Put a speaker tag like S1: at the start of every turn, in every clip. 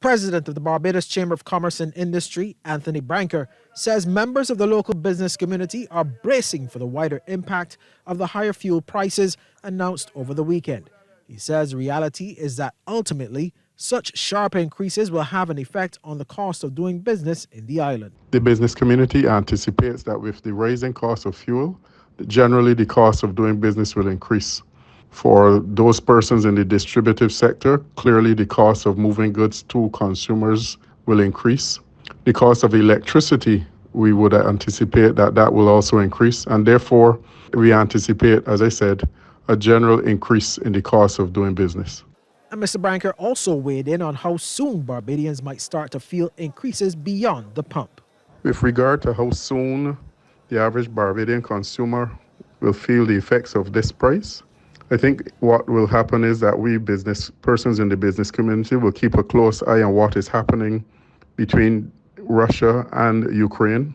S1: president of the Barbados Chamber of Commerce and Industry, Anthony Branker, says members of the local business community are bracing for the wider impact of the higher fuel prices announced over the weekend. He says reality is that ultimately, such sharp increases will have an effect on the cost of doing business in the island.
S2: The business community anticipates that with the rising cost of fuel, generally the cost of doing business will increase. For those persons in the distributive sector, clearly the cost of moving goods to consumers will increase. The cost of electricity, we would anticipate that that will also increase. And therefore, we anticipate, as I said, a general increase in the cost of doing business.
S1: And Mr. Branker also weighed in on how soon Barbadians might start to feel increases beyond the pump.
S2: With regard to how soon the average Barbadian consumer will feel the effects of this price, I think what will happen is that we business persons in the business community will keep a close eye on what is happening between Russia and Ukraine.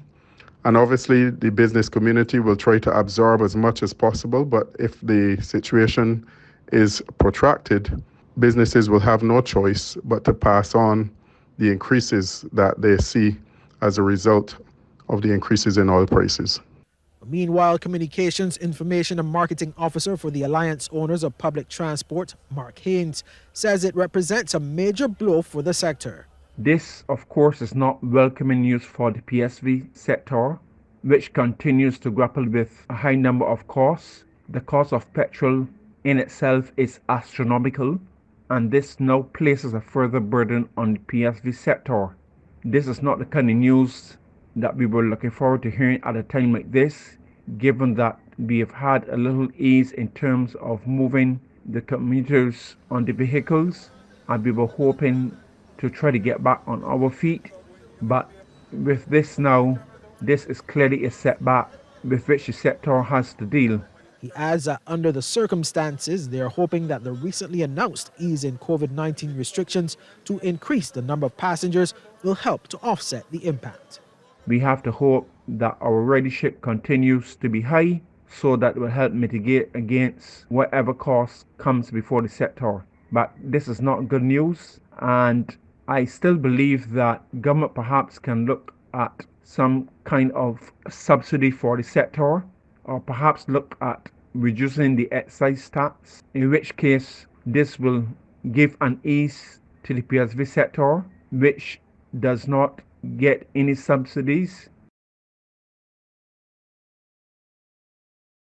S2: And obviously, the business community will try to absorb as much as possible. But if the situation is protracted, businesses will have no choice but to pass on the increases that they see as a result of the increases in oil prices.
S1: Meanwhile, Communications, Information and Marketing Officer for the Alliance Owners of Public Transport, Mark Haynes, says it represents a major blow for the sector.
S3: This, of course, is not welcoming news for the PSV sector, which continues to grapple with a high number of costs. The cost of petrol in itself is astronomical, and this now places a further burden on the PSV sector. This is not the kind of news that we were looking forward to hearing at a time like this, given that we have had a little ease in terms of moving the commuters on the vehicles, and we were hoping to try to get back on our feet. But with this now, this is clearly a setback with which the sector has to deal.
S1: He adds that under the circumstances, they are hoping that the recently announced ease in COVID-19 restrictions to increase the number of passengers will help to offset the impact.
S3: We have to hope that our ridership continues to be high so that will help mitigate against whatever cost comes before the sector. But this is not good news, and I still believe that government perhaps can look at some kind of subsidy for the sector, or perhaps look at reducing the excise tax, in which case this will give an ease to the PSV sector, which does not get any subsidies,